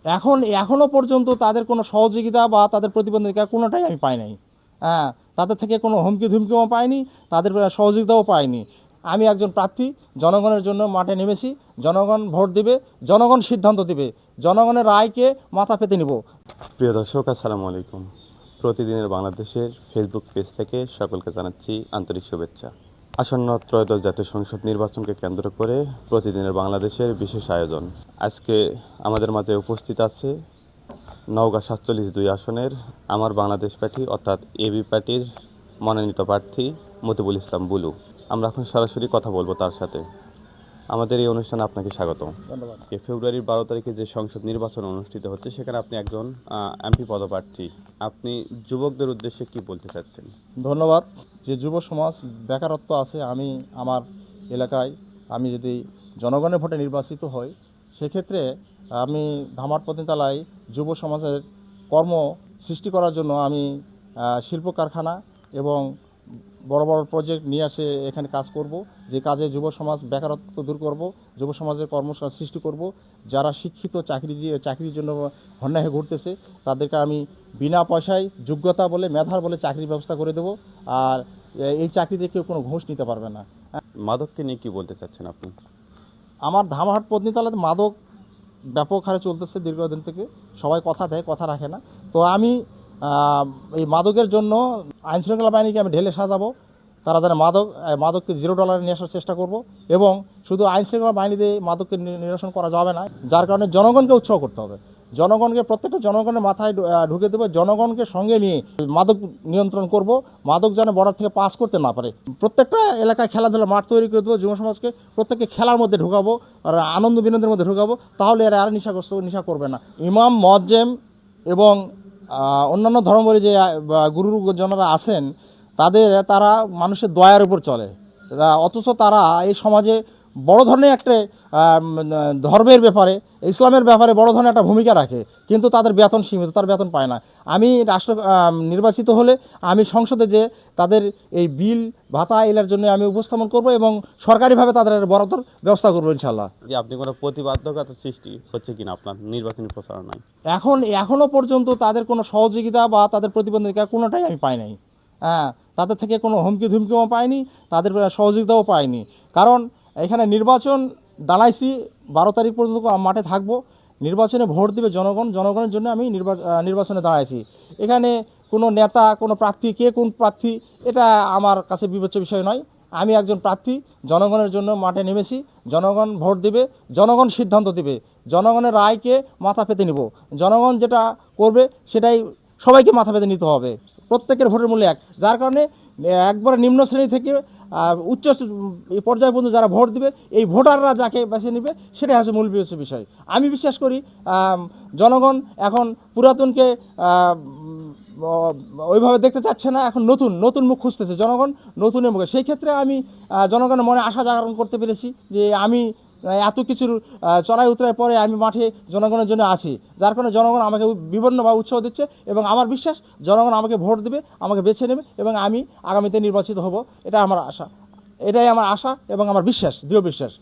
এখনো পর্যন্ত তাদের কোনো সহযোগিতা বা তাদের প্রতিবন্ধকতা কোনোটাই আমি পাই নাই। হ্যাঁ, তাদের থেকে কোনো হুমকি ধুমকিও পাইনি, তাদের সহযোগিতাও পাইনি। আমি একজন প্রার্থী, জনগণের জন্য মাঠে নেমেছি। জনগণ ভোট দিবে, জনগণ সিদ্ধান্ত দিবে, জনগণের রায়কে মাথা পেতে নিব। প্রিয় দর্শক, আসসালামু আলাইকুম। প্রতিদিনের বাংলাদেশের ফেসবুক পেজ থেকে সকলকে জানাচ্ছি আন্তরিক শুভেচ্ছা। আসন্ন ত্রয়োদশ জাতীয় সংসদ নির্বাচনকে কেন্দ্র করে প্রতিদিনের বাংলাদেশের বিশেষ আয়োজন। আজকে আমাদের মাঝে উপস্থিত আছে নওগাঁ 47-2 আসনের আমার বাংলাদেশ পার্টি অর্থাৎ এবি পার্টির মনোনীত প্রার্থী মতিবুল ইসলাম বুলু। আমরা এখন সরাসরি কথা বলবো তার সাথে। আমাদের এই অনুষ্ঠানে আপনাকে স্বাগত। ধন্যবাদ। ফেব্রুয়ারির 12 তারিখে যে সংসদ নির্বাচন অনুষ্ঠিত হচ্ছে সেখানে আপনি একজন এমপি পদপ্রার্থী। আপনি যুবকদের উদ্দেশ্যে কি বলতে চাচ্ছেন? ধন্যবাদ। যে যুব সমাজ বেকারত্ব আছে, আমি আমার এলাকায় আমি যদি জনগণের ভোটে নির্বাচিত হই, সেক্ষেত্রে আমি ধামারপতিনতলায় যুব সমাজের কর্ম সৃষ্টি করার জন্য আমি শিল্প কারখানা এবং বড় বড় প্রজেক্ট নিয়ে আসে এখানে কাজ করব। যে কাজে যুব সমাজ বেকারত্ব দূর করব, যুব সমাজের কর্মসংস্থান সৃষ্টি করব। যারা শিক্ষিত চাকরির জন্য হন্যে হয়ে ঘুরতেছে তাদেরকে আমি বিনা পয়সায় যোগ্যতা বলে মেধার বলে চাকরির ব্যবস্থা করে দেব। আর এই চাকরিতে কেউ কোনো ঘুষ নিতে পারবে না। মাদককে নিয়ে কি বলতে চাচ্ছেন আপনি? আমার ধামহাট পত্নীতলাতে মাদক ব্যাপক হারে চলতেছে দীর্ঘদিন থেকে। সবাই কথা দেয়, কথা রাখে না। তো আমি এই মাদকের জন্য আইনশৃঙ্খলা বাহিনীকে আমি ঢেলে সাজাবো। তারা যেন মাদককে $0 নিয়ে আসার চেষ্টা করব। এবং শুধু আইনশৃঙ্খলা বাহিনীতে মাদককে নিরসন করা যাবে না, যার কারণে জনগণকে উৎসাহ করতে হবে। প্রত্যেকটা জনগণের মাথায় ঢুকে দেবো, জনগণকে সঙ্গে নিয়ে মাদক নিয়ন্ত্রণ করব। মাদক যেন বর্ডার থেকে পাস করতে না পারে। প্রত্যেকটা এলাকায় খেলাধুলার মাঠ তৈরি করে দেবো, যুব সমাজকে প্রত্যেককে খেলার মধ্যে ঢুকাবো আর আনন্দ বিনোদনের মধ্যে ঢুকাবো। তাহলে এরা আর নেশা করবে না। ইমাম, মুয়াজ্জিম এবং অন্যান্য ধর্মাবলী যে গুরুজনেরা আছেন তারা মানুষের দয়ার উপর চলে। অথচ তারা এই সমাজে বড় ধরনের একটা ধর্মের ব্যাপারে, ইসলামের ব্যাপারে বড় ধরনের একটা ভূমিকা রাখে, কিন্তু তাদের বেতন সীমিত, তার বেতন পায় না। আমি নির্বাচিত হলে আমি সংসদে যে তাদের এই বিল ভাতা এলার জন্য আমি উপস্থাপন করব এবং সরকারিভাবে তাদের বরাদ্দর ব্যবস্থা করবো ইনশাল্লাহ। যে আপনি কোনো প্রতিবাধ্যকতা সৃষ্টি হচ্ছে কিনা আপনার নির্বাচনী প্রচারণায়? এখনো পর্যন্ত তাদের কোনো সহযোগিতা বা তাদের প্রতিবন্ধকতা কোনোটাই আমি পাই নাই। হ্যাঁ, তাদের থেকে কোনো হুমকি ধুমকিও পাইনি, তাদের সহযোগিতাও পাইনি। কারণ এখানে নির্বাচন দাঁড়াইছি, 12 তারিখ পর্যন্ত মাঠে থাকবো। নির্বাচনে ভোট দিবে জনগণ, জনগণের জন্য আমি নির্বাচনে দাঁড়াইছি। এখানে কোনো নেতা, কোনো প্রার্থী, কে কোন প্রার্থী, এটা আমার কাছে বিবেচ্য বিষয় নয়। আমি একজন প্রার্থী, জনগণের জন্য মাঠে নেমেছি। জনগণ ভোট দিবে, জনগণ সিদ্ধান্ত দিবে, জনগণের রায়কে মাথা পেতে নিব। জনগণ যেটা করবে সেটাই সবাইকে মাথা পেতে নিতে হবে। প্রত্যেকের ভোটের মূল্য এক, যার কারণে একবারে নিম্ন শ্রেণী থেকে উচ্চ পর্যায় পর্যন্ত যারা ভোট দিবে, এই ভোটাররা যাকে বেছে নেবে সেটাই হচ্ছে মূল বিষয়। আমি বিশ্বাস করি জনগণ এখন পুরাতনকে ওইভাবে দেখতে চাচ্ছে না। এখন নতুন মুখ খুঁজতেছে জনগণ, নতুনের মুখে। সেই ক্ষেত্রে আমি জনগণের মনে আশা জাগরণ করতে পেরেছি যে আমি এত কিছুর চড়াই উতরাই পরে আমি মাঠে জনগণের জন্য আছি, যার কারণে জনগণ আমাকে বিভিন্নভাবে উৎসাহ দিচ্ছে। এবং আমার বিশ্বাস জনগণ আমাকে ভোট দেবে, আমাকে বেছে নেবে এবং আমি আগামীতে নির্বাচিত হব। এটাই আমার আশা এবং আমার বিশ্বাস, দৃঢ় বিশ্বাস।